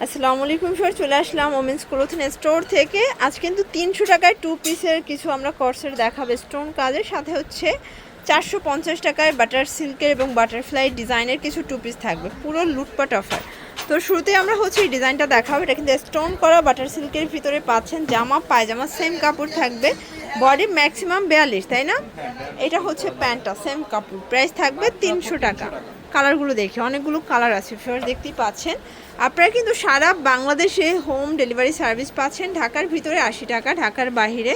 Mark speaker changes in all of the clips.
Speaker 1: আসসালামু আলাইকুম স্যার, চলে আসলাম ওমেন্স ক্লোথিং স্টোর থেকে। আজ কিন্তু 300 টাকায় 2 পিসের কিছু আমরা কর্সেট দেখাবো স্টোন কাজের সাথে। হচ্ছে 450 টাকায় বাটার সিল্কের এবং বাটারফ্লাই ডিজাইনের কিছু 2 পিস থাকবে, পুরো লুটপাট অফার। তো শুরুতে আমরা হচ্ছে এই ডিজাইনটা দেখাবো। এটা কিন্তু স্টোন করা বাটার সিল্কের ভিতরে পাচ্ছেন। জামা পায়জামা সেম কাপড় থাকবে, বডি ম্যাক্সিমাম 42, তাই না? এটা হচ্ছে প্যান্টটা, সেম কাপড়, প্রাইস থাকবে 300 টাকা। কালারগুলো দেখি, অনেকগুলো কালার আছে ফিওর, দেখতেই পাচ্ছেন। আপনারা কিন্তু সারা বাংলাদেশে হোম ডেলিভারি সার্ভিস পাচ্ছেন। ঢাকার ভিতরে 80 টাকা, ঢাকার বাইরে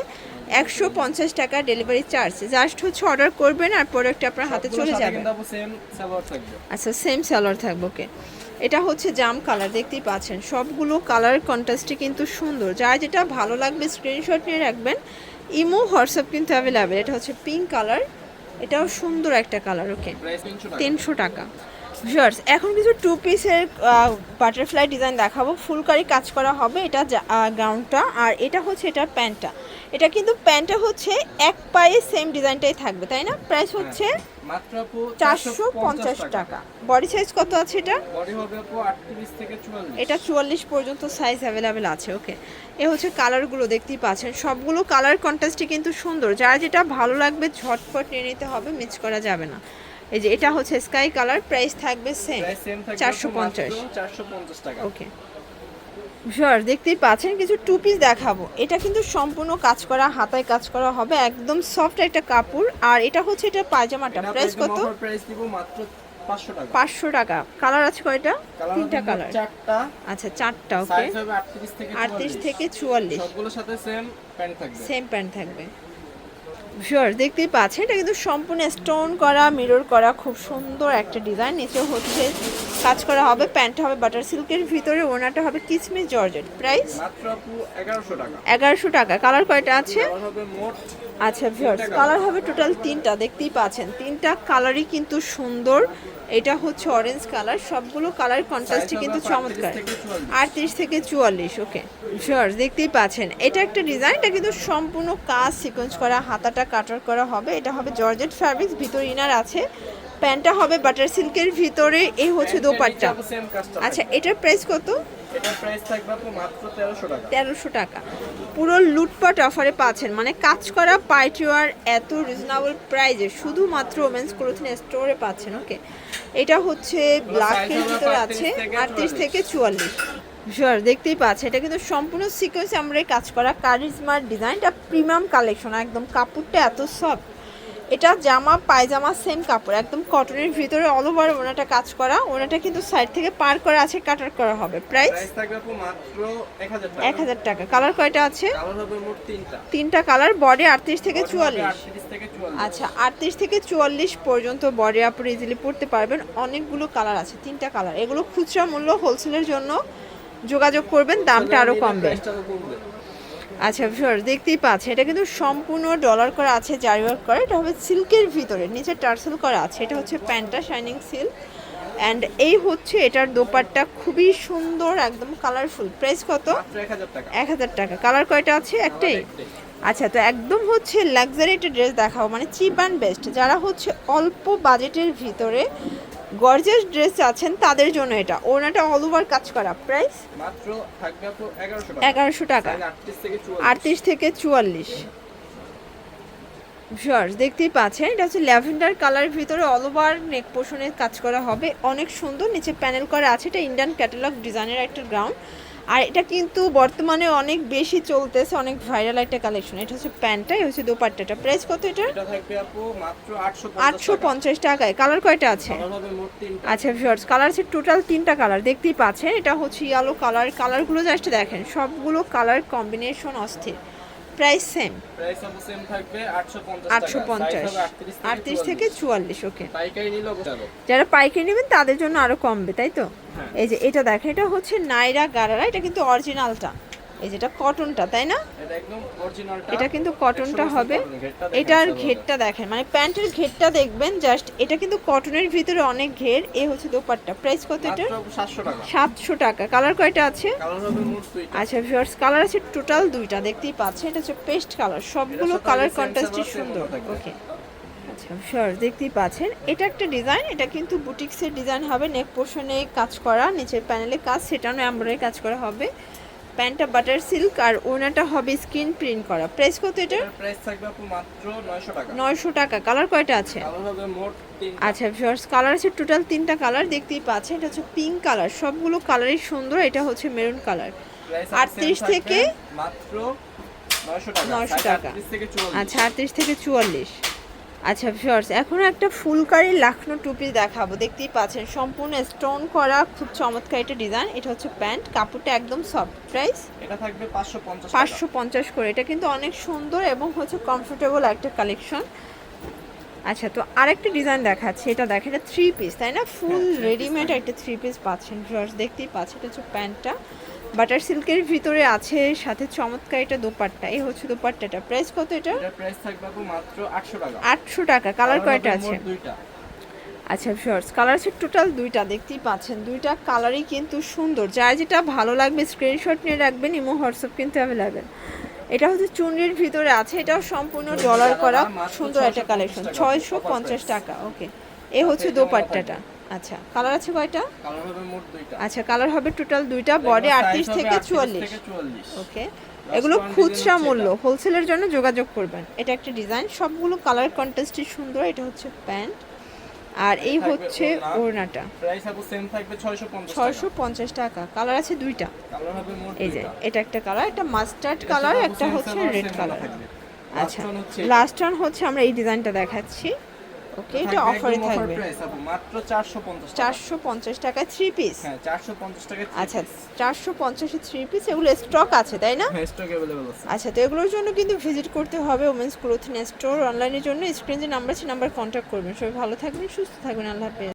Speaker 1: 150 টাকা ডেলিভারি চার্জ। জাস্ট হচ্ছে অর্ডার করবেন আর প্রোডাক্ট আপনার হাতে চলে যাবে। আচ্ছা, সেম সালোয়ার থাকবে, ওকে। এটা হচ্ছে জাম কালার, দেখতেই পাচ্ছেন। সবগুলো কালার কন্ট্রাস্টে কিন্তু সুন্দর। যার যেটা ভালো লাগবে স্ক্রিনশট নিয়ে রাখবেন। ইমো হোয়াটসঅ্যাপ কিন্তু অ্যাভেলেবেল। এটা হচ্ছে পিঙ্ক কালার, এটাও সুন্দর একটা কালার, ওকে। 300 টাকা। ভিউয়ার্স, এখন কিছু 2 পিসের বাটারফ্লাই ডিজাইন দেখাবো। ফুলকারি কাজ করা হবে, এটা গ্রাউন্ডটা, আর এটা হচ্ছে এটার প্যান্টটা। এটা কিন্তু প্যান্টটা হচ্ছে এক পায়ে সেম ডিজাইনটাই থাকবে, তাই না? প্রাইস হচ্ছে
Speaker 2: মাত্র
Speaker 1: 450 টাকা। বডি সাইজ কত আছে এটা?
Speaker 2: বডি হবে 38 থেকে 44।
Speaker 1: এটা 44 পর্যন্ত সাইজ অ্যাভেলেবেল আছে, ওকে। এ হচ্ছে কালারগুলো, দেখতেই পাচ্ছেন। সবগুলো কালার কন্ট্রাস্টই কিন্তু সুন্দর। যার যেটা ভালো লাগবে ঝটপট নিয়ে নিতে হবে, মিস করা যাবে না। এই যে এটা হচ্ছে স্কাই কালার, প্রাইস থাকবে সেম
Speaker 2: 450 টাকা।
Speaker 1: ওকে। ভিউয়ার, দেখতেই পাচ্ছেন কিছু 2 পিস দেখাবো। এটা কিন্তু সম্পূর্ণ কাজ করা, হাতায় কাজ করা হবে, একদম সফট একটা কাপড়। আর এটা হচ্ছে এটা পায়জামাটা, প্রাইস কত?
Speaker 2: প্রাইস দিব মাত্র 500 টাকা।
Speaker 1: 500 টাকা। কালার আছে কয়টা? 3টা কালার।
Speaker 2: 4টা।
Speaker 1: আচ্ছা, 4টা, ওকে।
Speaker 2: সাইজ হবে 38 থেকে 44। সবগুলোর সাথে সেম প্যান্ট থাকবে।
Speaker 1: সেম প্যান্ট থাকবে। ভিউয়ার, দেখতেই পাচ্ছেন এটা কিন্তু সম্পূর্ণ স্টোন করা, মিরর করা, খুব সুন্দর একটা ডিজাইন। নিচে হচ্ছে কাজ করা হবে। প্যান্টটা হবে বাটার সিল্কের ভিতরে, ওনাটা হবে কিচমিচ জর্জেট। প্রাইস
Speaker 2: মাত্র 1100 টাকা।
Speaker 1: 1100 টাকা। কালার কয়টা আছে?
Speaker 2: কালার হবে মোট।
Speaker 1: আচ্ছা ভিউয়ার্স, কালার হবে টোটাল 3টা, দেখতেই পাচ্ছেন। 3টা কালারই কিন্তু সুন্দর। এটা হচ্ছে অরেঞ্জ কালার। সবগুলো কালার কন্ট্রাস্টে কিন্তু চমৎকার। 38 থেকে 44, ওকে। ভিউয়ার্স, দেখতেই পাচ্ছেন এটা একটা ডিজাইন। এটা কিন্তু সম্পূর্ণ কাজ সিকোয়েন্স করা, হাতাটা কাটার করা হবে। এটা হবে জর্জেট ফ্যাব্রিক্স, ভিতর ইনার আছে। প্যান্টটা হবে বাটার সিল্কের ভিতরে। এই হচ্ছে দোপাট্টা। আচ্ছা, এটার প্রাইস কত?
Speaker 2: এটার প্রাইস থাকবে মাত্র 1300 টাকা।
Speaker 1: 1300 টাকা। পুরো লুটপাট অফারে পাচ্ছেন, মানে কাজ করা পার্টিওয়ার এত রিজনেবল প্রাইসে শুধুমাত্র ওমেন্স ক্লোথিং স্টোরে পাচ্ছেন, ওকে। এটা হচ্ছে ব্ল্যাকের ভিতরে আছে, 38 থেকে 44। শিওর, দেখতেই পাচ্ছেন এটা কিন্তু সম্পূর্ণ সিকোয়েন্স আমরা কাজ করা কারিজমার ডিজাইনটা প্রিমিয়াম কালেকশন। একদম কাপড়টা এত সফট। এটা জামা পায়জামা সেম কাপড়, একদম কটনের ভিতরে অল ওভার ওনাটা কাজ করা। ওনাটা কিন্তু সাইড থেকে পার করা আছে, কাটার করা হবে। প্রাইস
Speaker 2: থাকবে মাত্র
Speaker 1: 1000 টাকা। কালার কয়টা আছে?
Speaker 2: কালার হবে মোট 3টা।
Speaker 1: 3টা কালার। বডি 38 থেকে 44।
Speaker 2: 38 থেকে 44।
Speaker 1: আচ্ছা, 38 থেকে 44 পর্যন্ত বডি আপনি ইজিলি পড়তে পারবেন। অনেকগুলো কালার আছে, 3টা কালার। এগুলো খুচরা মূল্য, হোলসেলের জন্য যোগাযোগ করবেন, দামটা আরও কমবে। আচ্ছা ভিউয়ার্স, দেখতেই পাচ্ছেন এটা কিন্তু সম্পূর্ণ ডলার করা আছে, জারি ওয়ার্ক করা। এটা হবে সিল্কের ভিতরে, নিচে টার্সেল করা আছে। এটা হচ্ছে প্যান্টটা, শাইনিং সিল্ক। অ্যান্ড এই হচ্ছে এটার দোপাট্টা, খুবই সুন্দর, একদম কালারফুল। প্রাইস কত?
Speaker 2: 1000 টাকা।
Speaker 1: 1000 টাকা। কালার কয়টা আছে? একটাই। আচ্ছা, তো একদম হচ্ছে লাক্সারি একটা ড্রেস দেখাবো, মানে চিপ অ্যান্ড বেস্ট। যারা হচ্ছে অল্প বাজেটের ভিতরে গর্জিয়াস ড্রেস আছেন তাদের জন্য এটা। ওনাটা অল ওভার কাজ করা। প্রাইস
Speaker 2: মাত্র থাকবে 1100 টাকা।
Speaker 1: 1100 টাকা। 38 থেকে 44। ভিউয়ার্স, দেখতেই পাচ্ছেন এটা হচ্ছে ল্যাভেন্ডার কালারের ভিতরে অল ওভার নেক পোর্শনে কাজ করা হবে, অনেক সুন্দর। নিচে প্যানেল করা আছে। এটা ইন্ডিয়ান ক্যাটালগ ডিজাইনের একটা গ্রাউন্ড। আর এটা কিন্তু বর্তমানে অনেক বেশি চলতেছে, অনেক ভাইরাল একটা কালেকশন। এটা হচ্ছে প্যান্টটা, এই হচ্ছে দোপাট্টাটা। প্রাইস কত এটা?
Speaker 2: এটা থাকবে আপু মাত্র
Speaker 1: 850 টাকায়। কালার কয়টা আছে?
Speaker 2: কালার হবে মোট 3টা।
Speaker 1: আচ্ছা ভিউয়ার্স, কালার আছে টোটাল 3টা কালার, দেখতেই পাচ্ছেন। এটা হচ্ছে ইয়েলো কালার। কালারগুলো জাস্ট দেখেন, সবগুলো কালার কম্বিনেশন অস্থির। Price same.
Speaker 2: প্রাইস আপু সেম থাকবে 850 টাকা।
Speaker 1: 850। 38 থেকে 44, ওকে।
Speaker 2: পাইকারি নিলে বসাবো।
Speaker 1: যারা পাইকারি নেবেন তাদের জন্য আরো কমবে, তাই তো? এই যে এটা দেখেন, এটা হচ্ছে নাইরা গারারা। এটা কিন্তু অরিজিনালটা, এই যেটা কটনটা, তাই না?
Speaker 2: এটা একদম অরিজিনালটা।
Speaker 1: এটা কিন্তু কটনটা হবে। এটার ঘেরটা দেখেন, মানে প্যান্টের ঘেরটা দেখবেন জাস্ট। এটা কিন্তু কটনের ভিতরে অনেক ঘের। এই হচ্ছে দোপাট্টা। প্রাইস কত এটা?
Speaker 2: মাত্র 700 টাকা।
Speaker 1: 700 টাকা। কালার কয়টা আছে?
Speaker 2: কালার হবে মোট 2টা।
Speaker 1: আচ্ছা ভিউয়ার্স, কালার আছে টোটাল 2টা, দেখতেই পাচ্ছেন। এটা হচ্ছে পেস্ট কালার। সবগুলো কালার কন্ট্রাস্টই সুন্দর, ওকে। আচ্ছা, আচ্ছা শিওর, দেখতেই পাচ্ছেন এটা একটা ডিজাইন, এটা কিন্তু বুটিক্সের ডিজাইন হবে, নেক পোর্শনে কাজ করা, নিচের প্যানেলে কাজ, সেটা নয় এমব্রয়ডারি কাজ করা হবে। প্যান্টটা বাটার সিল্ক আর ওনাটা হবে স্ক্রিন প্রিন্ট করা। প্রাইস কত এটা?
Speaker 2: এটার প্রাইস থাকবে আপু মাত্র 900 টাকা।
Speaker 1: 900 টাকা। কালার কয়টা আছে?
Speaker 2: কালার হবে মোট 3টা।
Speaker 1: আচ্ছা ভিউয়ার্স, কালার আছে টোটাল 3টা কালার, দেখতেই পাচ্ছেন। এটা হচ্ছে পিঙ্ক কালার, সবগুলো কালারই সুন্দর। এটা হচ্ছে মেরুন কালার।
Speaker 2: প্রাইস
Speaker 1: 38 থেকে
Speaker 2: মাত্র 900 টাকা।
Speaker 1: 900 টাকা।
Speaker 2: 38 থেকে 44।
Speaker 1: আচ্ছা 38 থেকে 44। আচ্ছা ভিউয়ার্স, এখন একটা ফুলকারি লাখনো টুপি দেখাবো। দেখতেই পাচ্ছেন সম্পূর্ণ স্টোন করা, খুব চমৎকার একটা ডিজাইন। এটা হচ্ছে প্যান্ট, কাপড়টা একদম সফট। প্রাইস
Speaker 2: এটা থাকবে 550 টাকা।
Speaker 1: 550 করে। এটা কিন্তু অনেক সুন্দর এবং হচ্ছে কমফোর্টেবল একটা কালেকশন। আচ্ছা তো আরেকটা ডিজাইন দেখাচ্ছি, এটা দেখেন, এটা 3 পিস তাই না? ফুল
Speaker 2: three piece
Speaker 1: রেডিমেড একটা 3 পিস পাচ্ছেন ভিউয়ার্স, দেখতেই পাচ্ছেন। এটা হচ্ছে প্যান্টটা বাটার সিল্কের ভিতরে আছে, সাথে চমৎকার এটা দোপাট্টা। এই হচ্ছে দোপাট্টাটা। প্রাইস কত এটা?
Speaker 2: এটার প্রাইস থাকবে আপু মাত্র 800 টাকা।
Speaker 1: 800 টাকা। কালার কয়টা আছে?
Speaker 2: মোট 2টা।
Speaker 1: আচ্ছা ভিউয়ার্স, কালার আছে টোটাল 2টা, দেখতেই পাচ্ছেন। 2টা কালারই কিন্তু সুন্দর, যার যেটা ভালো লাগবে স্ক্রিনশট নিয়ে রাখবেন, ইমো হোয়াটসঅ্যাপ কিন্তু অ্যাভেলেবেল। এটা হচ্ছে চুনরির ভিতরে আছে, এটাও সম্পূর্ণ ডলার করা, সুন্দর একটা কালেকশন। 650 টাকা। ওকে, এ হচ্ছে দোপাট্টাটা। আচ্ছা কালার আছে কয়টা?
Speaker 2: কালার হবে মোট 2টা।
Speaker 1: আচ্ছা কালার হবে টোটাল 2টা, বডি 38 থেকে 44। ওকে, এগুলো খুচরা মূল্য, হোলসেলের জন্য যোগাযোগ করবেন। এটা একটা ডিজাইন, সবগুলো কালার কন্ট্রাস্টই সুন্দর। এটা হচ্ছে প্যান্ট আর এই হচ্ছে ওড়নাটা।
Speaker 2: প্রাইস আপু সেম থাকবে 650 টাকা।
Speaker 1: 650 টাকা। কালার আছে 2টা।
Speaker 2: কালার হবে মোট
Speaker 1: এই যে
Speaker 2: 2টা।
Speaker 1: এটা একটা কালার, একটা মাস্টার্ড কালার, একটা হচ্ছে রেড কালার। আচ্ছা
Speaker 2: Last one হচ্ছে
Speaker 1: লাস্ট ওয়ান হচ্ছে আমরা এই ডিজাইনটা দেখাচ্ছি। ওকে, এটা অফারে থাকবে
Speaker 2: প্রাইস আপু মাত্র 450 টাকা।
Speaker 1: 450 টাকায় 3 পিস।
Speaker 2: হ্যাঁ 450 টাকা।
Speaker 1: আচ্ছা 450 এ 3 পিস, এগুলো স্টক আছে তাই না?
Speaker 2: হ্যাঁ স্টক अवेलेबल আছে।
Speaker 1: আচ্ছা তো এগুলোর জন্য কিন্তু ভিজিট করতে হবে ওমেন্স ক্লোথিং স্টোর। অনলাইনের জন্য স্ক্রিনে যে নাম্বার আছে, নাম্বার কন্ট্যাক্ট করবেন। সবাই ভালো থাকবেন, সুস্থ থাকবেন, আল্লাহ হাফেজ।